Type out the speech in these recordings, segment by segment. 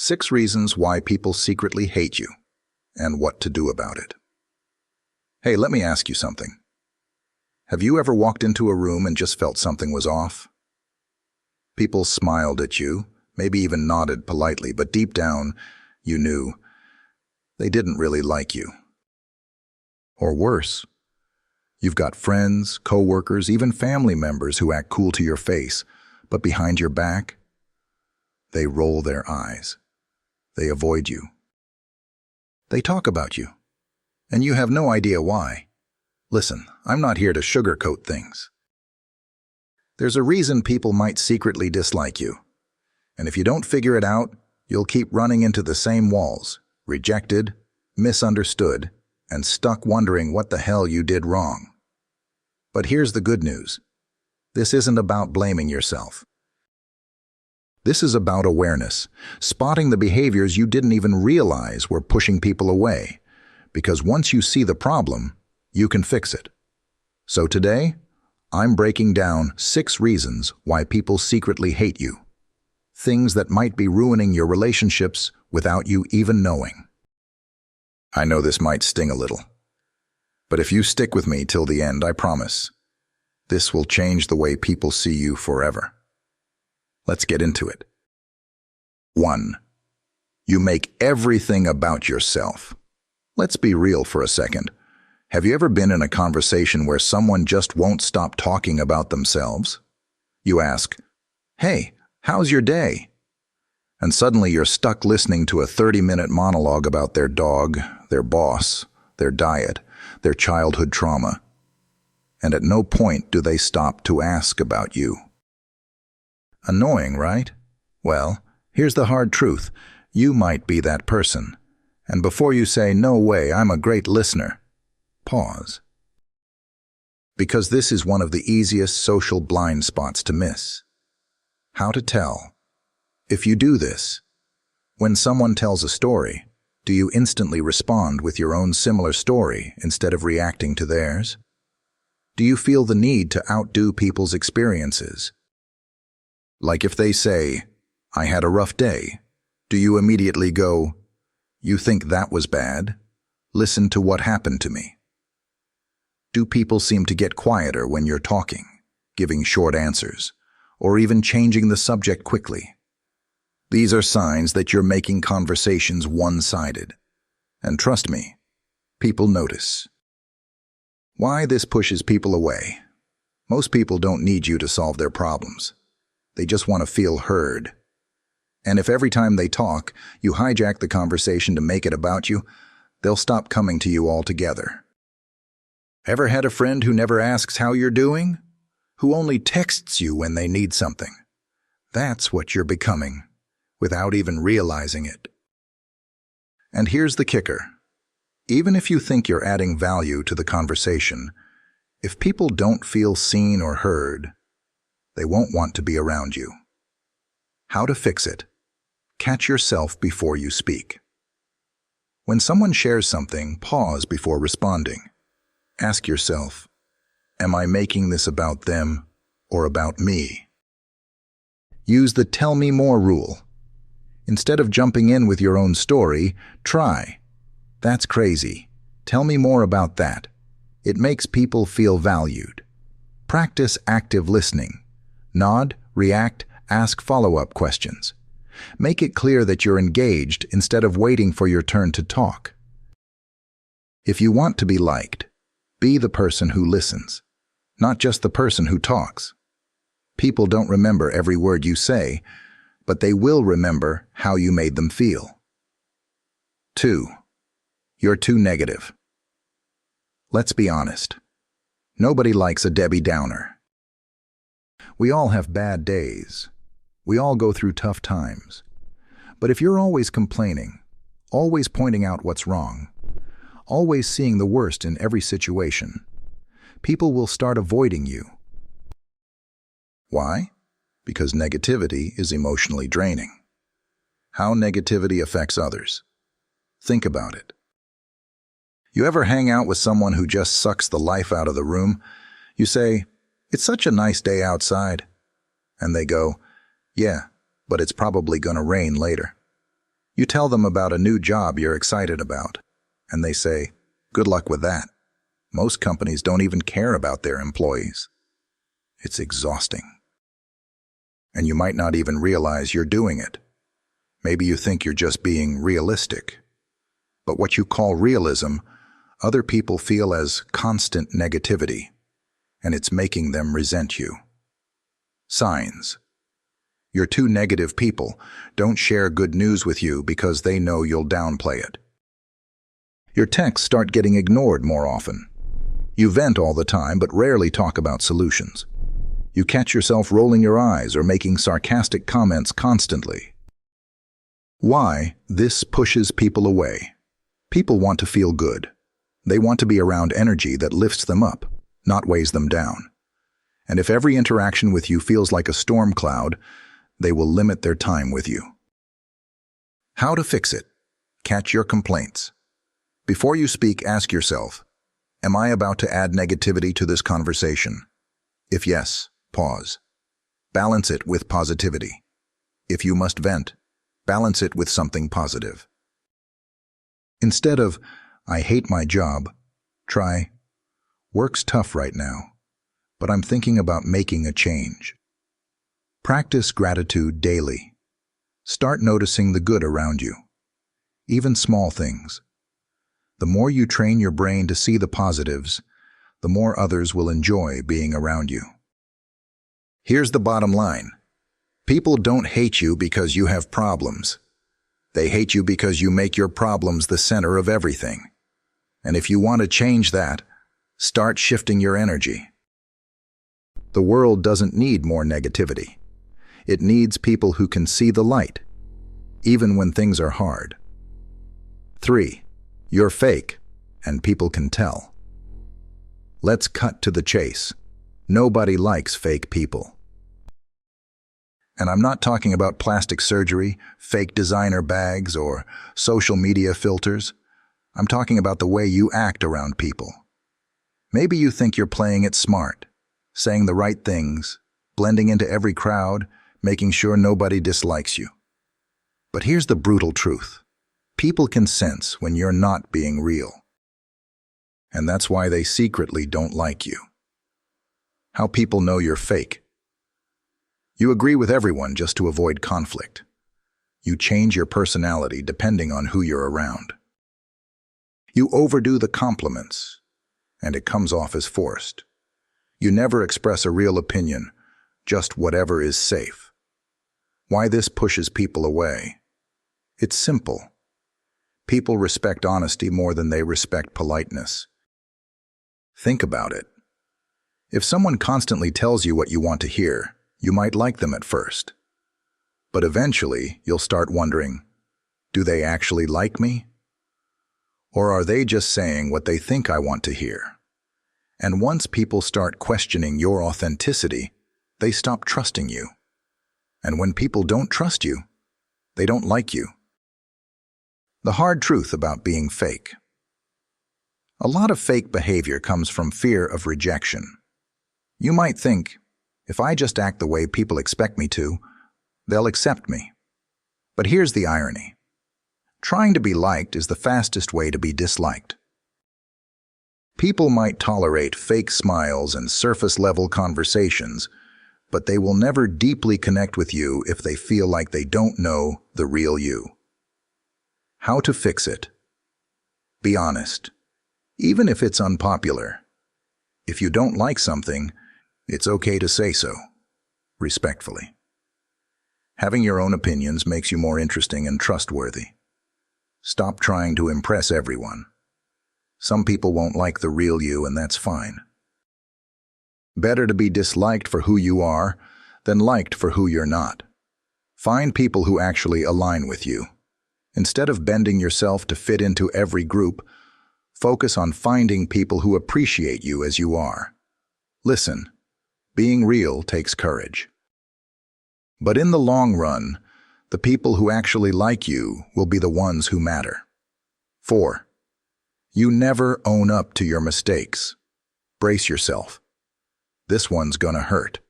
6 reasons why people secretly hate you, and what to do about it. Hey, let me ask you something. Have you ever walked into a room and just felt something was off? People smiled at you, maybe even nodded politely, but deep down, you knew they didn't really like you. Or worse, you've got friends, coworkers, even family members who act cool to your face, but behind your back, they roll their eyes. They avoid you. They talk about you, and you have no idea why. Listen, I'm not here to sugarcoat things. There's a reason people might secretly dislike you, and if you don't figure it out, you'll keep running into the same walls, rejected, misunderstood, and stuck wondering what the hell you did wrong. But here's the good news. This isn't about blaming yourself. This is about awareness, spotting the behaviors you didn't even realize were pushing people away, because once you see the problem, you can fix it. So today, I'm breaking down 6 reasons why people secretly hate you. Things that might be ruining your relationships without you even knowing. I know this might sting a little, but if you stick with me till the end, I promise, this will change the way people see you forever. Let's get into it. 1. You make everything about yourself. Let's be real for a second. Have you ever been in a conversation where someone just won't stop talking about themselves? You ask, "Hey, how's your day?" And suddenly you're stuck listening to a 30-minute monologue about their dog, their boss, their diet, their childhood trauma. And at no point do they stop to ask about you. Annoying, right? Well, here's the hard truth. You might be that person. And before you say, "No way, I'm a great listener," pause. Because this is one of the easiest social blind spots to miss. How to tell. If you do this, when someone tells a story, do you instantly respond with your own similar story instead of reacting to theirs? Do you feel the need to outdo people's experiences? Like if they say, "I had a rough day," do you immediately go, "You think that was bad? Listen to what happened to me." Do people seem to get quieter when you're talking, giving short answers, or even changing the subject quickly? These are signs that you're making conversations one-sided. And trust me, people notice. Why this pushes people away? Most people don't need you to solve their problems. They just want to feel heard. And if every time they talk, you hijack the conversation to make it about you, they'll stop coming to you altogether. Ever had a friend who never asks how you're doing? Who only texts you when they need something? That's what you're becoming, without even realizing it. And here's the kicker. Even if you think you're adding value to the conversation, if people don't feel seen or heard, they won't want to be around you. How to fix it? Catch yourself before you speak. When someone shares something, pause before responding. Ask yourself, am I making this about them or about me? Use the "tell me more" rule. Instead of jumping in with your own story, try, "That's crazy. Tell me more about that." It makes people feel valued. Practice active listening. Nod, react, ask follow-up questions. Make it clear that you're engaged instead of waiting for your turn to talk. If you want to be liked, be the person who listens, not just the person who talks. People don't remember every word you say, but they will remember how you made them feel. 2. You're too negative. Let's be honest. Nobody likes a Debbie Downer. We all have bad days. We all go through tough times. But if you're always complaining, always pointing out what's wrong, always seeing the worst in every situation, people will start avoiding you. Why? Because negativity is emotionally draining. How negativity affects others. Think about it. You ever hang out with someone who just sucks the life out of the room? You say, "It's such a nice day outside." And they go, "Yeah, but it's probably gonna rain later." You tell them about a new job you're excited about, and they say, "Good luck with that." Most companies don't even care about their employees. It's exhausting. And you might not even realize you're doing it. Maybe you think you're just being realistic. But what you call realism, other people feel as constant negativity, and it's making them resent you. Signs. You're two negative people. Don't share good news with you because they know you'll downplay it. Your texts start getting ignored more often. You vent all the time but rarely talk about solutions. You catch yourself rolling your eyes or making sarcastic comments constantly. Why? This pushes people away. People want to feel good. They want to be around energy that lifts them up, not weighs them down. And if every interaction with you feels like a storm cloud, they will limit their time with you. How to fix it? Catch your complaints. Before you speak, ask yourself, am I about to add negativity to this conversation? If yes, pause. Balance it with positivity. If you must vent, balance it with something positive. Instead of, "I hate my job," try, "Work's tough right now, but I'm thinking about making a change." Practice gratitude daily. Start noticing the good around you, even small things. The more you train your brain to see the positives, the more others will enjoy being around you. Here's the bottom line. People don't hate you because you have problems. They hate you because you make your problems the center of everything. And if you want to change that, start shifting your energy. The world doesn't need more negativity. It needs people who can see the light, even when things are hard. 3. You're fake, and people can tell. Let's cut to the chase. Nobody likes fake people. And I'm not talking about plastic surgery, fake designer bags, or social media filters. I'm talking about the way you act around people. Maybe you think you're playing it smart, saying the right things, blending into every crowd, making sure nobody dislikes you. But here's the brutal truth. People can sense when you're not being real. And that's why they secretly don't like you. How people know you're fake. You agree with everyone just to avoid conflict. You change your personality depending on who you're around. You overdo the compliments, and it comes off as forced. You never express a real opinion, just whatever is safe. Why this pushes people away? It's simple. People respect honesty more than they respect politeness. Think about it. If someone constantly tells you what you want to hear, you might like them at first. But eventually, you'll start wondering, do they actually like me? Or are they just saying what they think I want to hear? And once people start questioning your authenticity, they stop trusting you. And when people don't trust you, they don't like you. The hard truth about being fake. A lot of fake behavior comes from fear of rejection. You might think, if I just act the way people expect me to, they'll accept me. But here's the irony. Trying to be liked is the fastest way to be disliked. People might tolerate fake smiles and surface-level conversations, but they will never deeply connect with you if they feel like they don't know the real you. How to fix it? Be honest, even if it's unpopular. If you don't like something, it's okay to say so, respectfully. Having your own opinions makes you more interesting and trustworthy. Stop trying to impress everyone. Some people won't like the real you, and that's fine. Better to be disliked for who you are than liked for who you're not. Find people who actually align with you. Instead of bending yourself to fit into every group, focus on finding people who appreciate you as you are. Listen, being real takes courage. But in the long run, the people who actually like you will be the ones who matter. 4. You never own up to your mistakes. Brace yourself. This one's gonna hurt.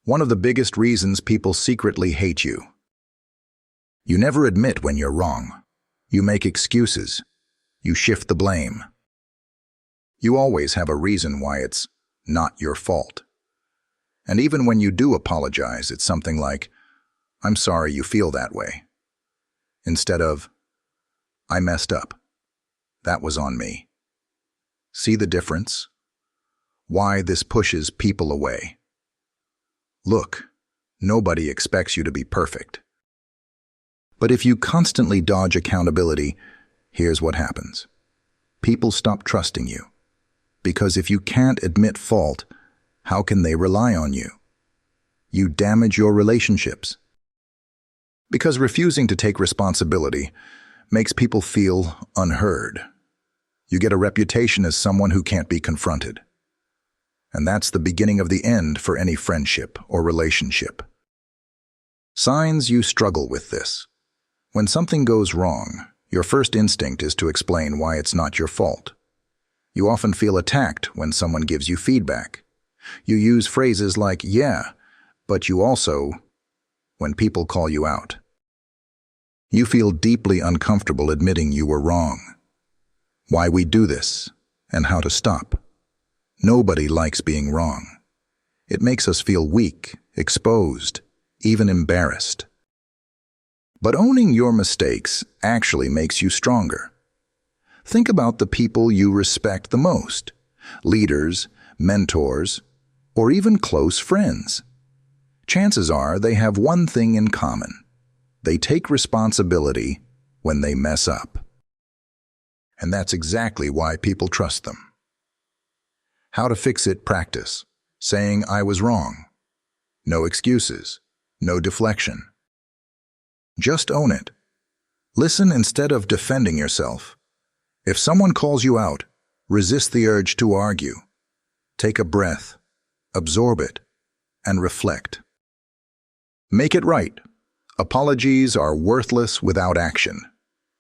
One of the biggest reasons people secretly hate you. You never admit when you're wrong. You make excuses. You shift the blame. You always have a reason why it's not your fault. And even when you do apologize, it's something like, "I'm sorry you feel that way," instead of, "I messed up. That was on me." See the difference? Why this pushes people away. Look, nobody expects you to be perfect. But if you constantly dodge accountability, here's what happens. People stop trusting you. Because if you can't admit fault, how can they rely on you? You damage your relationships. Because refusing to take responsibility makes people feel unheard. You get a reputation as someone who can't be confronted. And that's the beginning of the end for any friendship or relationship. Signs you struggle with this. When something goes wrong, your first instinct is to explain why it's not your fault. You often feel attacked when someone gives you feedback. You use phrases like, "yeah," but you also, when people call you out. You feel deeply uncomfortable admitting you were wrong. Why we do this, and how to stop. Nobody likes being wrong. It makes us feel weak, exposed, even embarrassed. But owning your mistakes actually makes you stronger. Think about the people you respect the most, leaders, mentors, or even close friends. Chances are they have one thing in common. They take responsibility when they mess up. And that's exactly why people trust them. How to fix it: practice. Saying, "I was wrong." No excuses. No deflection. Just own it. Listen instead of defending yourself. If someone calls you out, resist the urge to argue. Take a breath, absorb it, and reflect. Make it right. Apologies are worthless without action.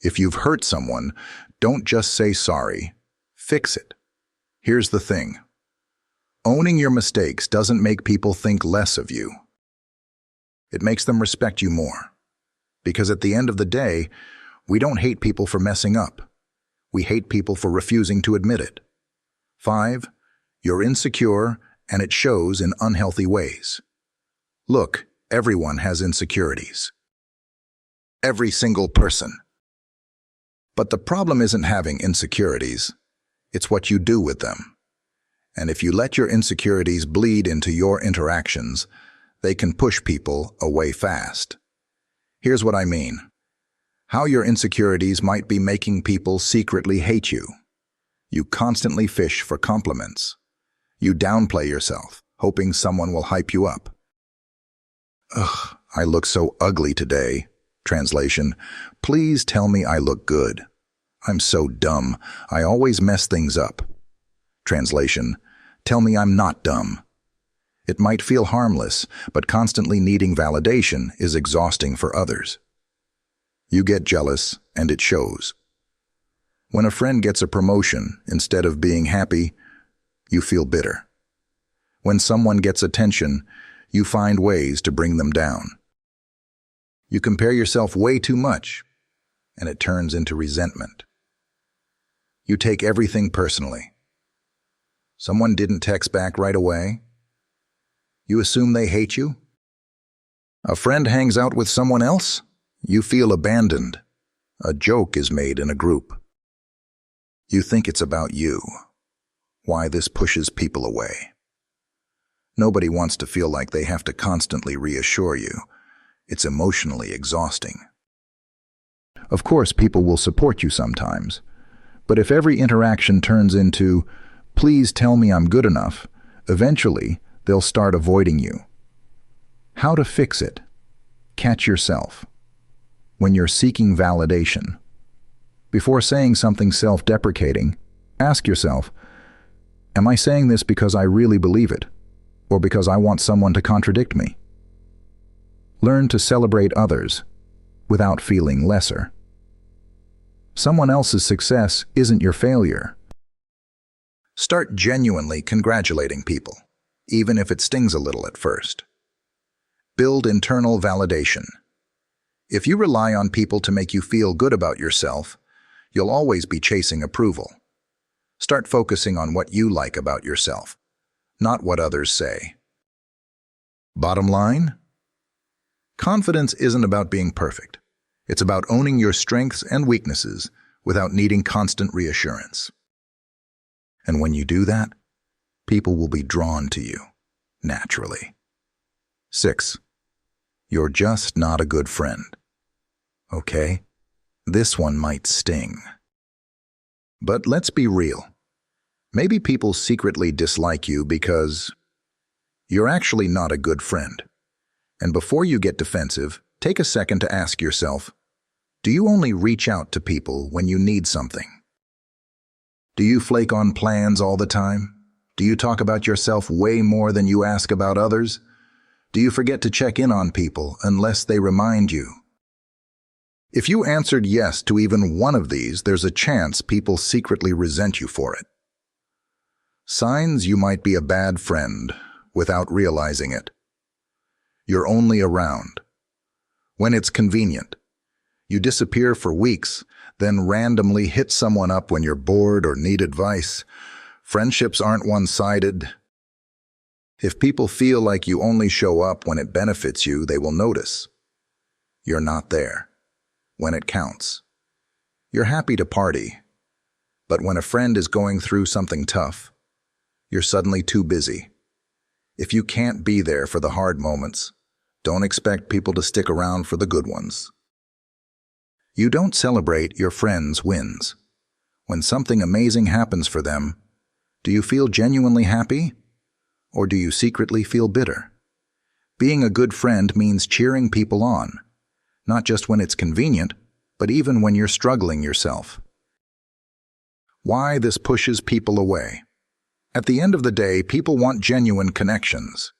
If you've hurt someone, don't just say sorry. Fix it. Here's the thing. Owning your mistakes doesn't make people think less of you. It makes them respect you more. Because at the end of the day, we don't hate people for messing up. We hate people for refusing to admit it. 5. You're insecure, and it shows in unhealthy ways. Look, everyone has insecurities. Every single person. But the problem isn't having insecurities. It's what you do with them. And if you let your insecurities bleed into your interactions, they can push people away fast. Here's what I mean. How your insecurities might be making people secretly hate you. You constantly fish for compliments. You downplay yourself, hoping someone will hype you up. "Ugh, I look so ugly today." Translation: "Please tell me I look good. I'm so dumb. I always mess things up." Translation: "Tell me I'm not dumb." It might feel harmless, but constantly needing validation is exhausting for others. You get jealous, and it shows. When a friend gets a promotion, instead of being happy, you feel bitter. When someone gets attention, you find ways to bring them down. You compare yourself way too much, and it turns into resentment. You take everything personally. Someone didn't text back right away. You assume they hate you. A friend hangs out with someone else. You feel abandoned. A joke is made in a group. You think it's about you. Why this pushes people away. Nobody wants to feel like they have to constantly reassure you. It's emotionally exhausting. Of course, people will support you sometimes. But if every interaction turns into, "Please tell me I'm good enough," eventually they'll start avoiding you. How to fix it? Catch yourself. When you're seeking validation. Before saying something self-deprecating, ask yourself, am I saying this because I really believe it, or because I want someone to contradict me? Learn to celebrate others without feeling lesser. Someone else's success isn't your failure. Start genuinely congratulating people, even if it stings a little at first. Build internal validation. If you rely on people to make you feel good about yourself, you'll always be chasing approval. Start focusing on what you like about yourself, not what others say. Bottom line? Confidence isn't about being perfect. It's about owning your strengths and weaknesses without needing constant reassurance. And when you do that, people will be drawn to you, naturally. 6. You're just not a good friend. Okay? This one might sting. But let's be real. Maybe people secretly dislike you because you're actually not a good friend. And before you get defensive, take a second to ask yourself, do you only reach out to people when you need something? Do you flake on plans all the time? Do you talk about yourself way more than you ask about others? Do you forget to check in on people unless they remind you? If you answered yes to even one of these, there's a chance people secretly resent you for it. Signs you might be a bad friend without realizing it. You're only around when it's convenient. You disappear for weeks, then randomly hit someone up when you're bored or need advice. Friendships aren't one-sided. If people feel like you only show up when it benefits you, they will notice. You're not there when it counts. You're happy to party, but when a friend is going through something tough, you're suddenly too busy. If you can't be there for the hard moments, don't expect people to stick around for the good ones. You don't celebrate your friends' wins. When something amazing happens for them, do you feel genuinely happy? Or do you secretly feel bitter? Being a good friend means cheering people on, not just when it's convenient, but even when you're struggling yourself. Why this pushes people away? At the end of the day, people want genuine connections.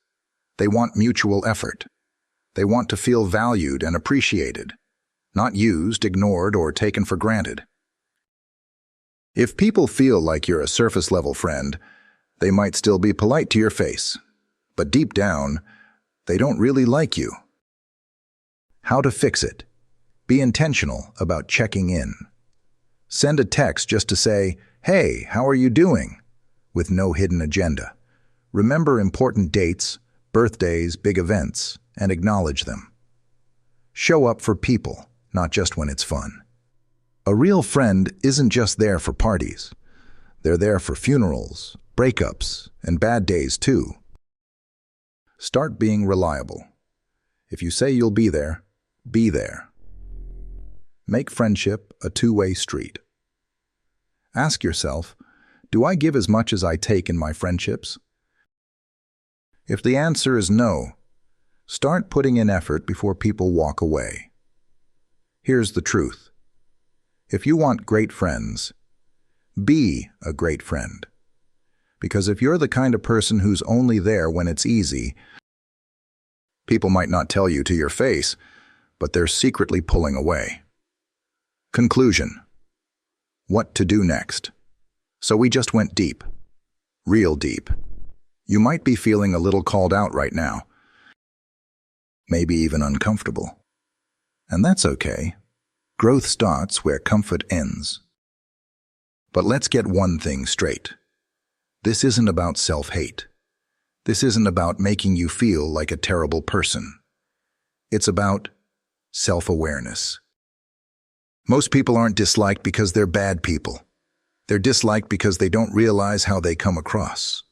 They want mutual effort. They want to feel valued and appreciated, not used, ignored, or taken for granted. If people feel like you're a surface-level friend, they might still be polite to your face, but deep down, they don't really like you. How to fix it? Be intentional about checking in. Send a text just to say, "Hey, how are you doing?" with no hidden agenda. Remember important dates, birthdays, big events, and acknowledge them. Show up for people, not just when it's fun. A real friend isn't just there for parties. They're there for funerals, breakups, and bad days too. Start being reliable. If you say you'll be there, be there. Make friendship a two-way street. Ask yourself, do I give as much as I take in my friendships? If the answer is no, start putting in effort before people walk away. Here's the truth. If you want great friends, be a great friend. Because if you're the kind of person who's only there when it's easy, people might not tell you to your face, but they're secretly pulling away. Conclusion. What to do next? So we just went deep. Real deep. You might be feeling a little called out right now. Maybe even uncomfortable. And that's okay. Growth starts where comfort ends. But let's get one thing straight. This isn't about self-hate. This isn't about making you feel like a terrible person. It's about self-awareness. Most people aren't disliked because they're bad people. They're disliked because they don't realize how they come across.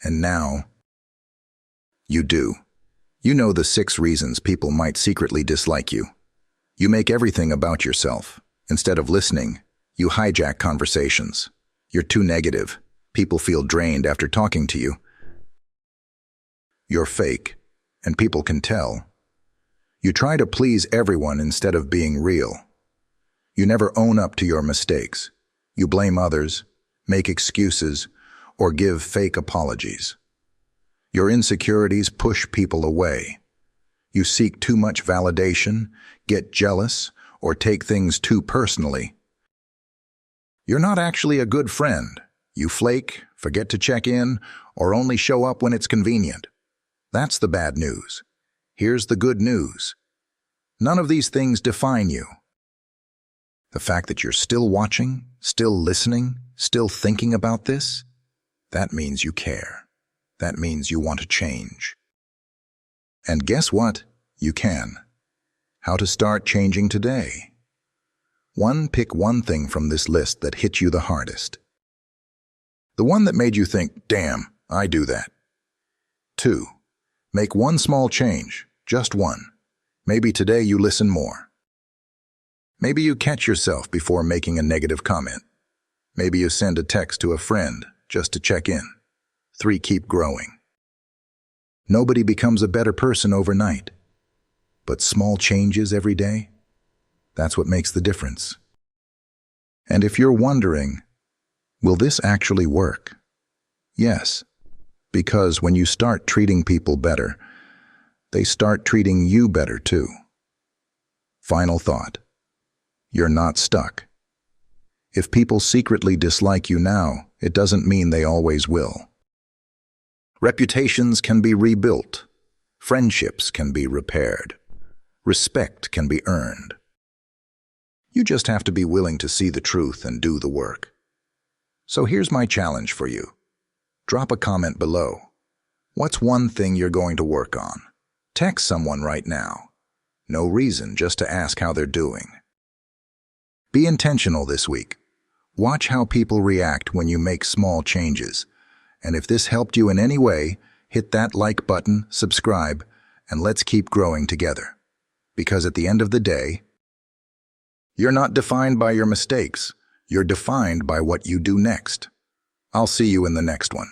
And now, you do. You know the 6 reasons people might secretly dislike you. You make everything about yourself. Instead of listening, you hijack conversations. You're too negative. People feel drained after talking to you. You're fake, and people can tell. You try to please everyone instead of being real. You never own up to your mistakes. You blame others, make excuses, or give fake apologies. Your insecurities push people away. You seek too much validation, get jealous, or take things too personally. You're not actually a good friend. You flake, forget to check in, or only show up when it's convenient. That's the bad news. Here's the good news. None of these things define you. The fact that you're still watching, still listening, still thinking about this, that means you care. That means you want to change. And guess what? You can. How to start changing today. 1. Pick one thing from this list that hit you the hardest. The one that made you think, damn, I do that. 2. Make one small change, just one. Maybe today you listen more. Maybe you catch yourself before making a negative comment. Maybe you send a text to a friend just to check in. 3. Keep growing. Nobody becomes a better person overnight. But small changes every day, that's what makes the difference. And if you're wondering, will this actually work? Yes, because when you start treating people better, they start treating you better too. Final thought. You're not stuck. If people secretly dislike you now, it doesn't mean they always will. Reputations can be rebuilt. Friendships can be repaired. Respect can be earned. You just have to be willing to see the truth and do the work. So here's my challenge for you. Drop a comment below. What's one thing you're going to work on? Text someone right now. No reason, just to ask how they're doing. Be intentional this week. Watch how people react when you make small changes. And if this helped you in any way, hit that like button, subscribe, and let's keep growing together. Because at the end of the day, you're not defined by your mistakes. You're defined by what you do next. I'll see you in the next one.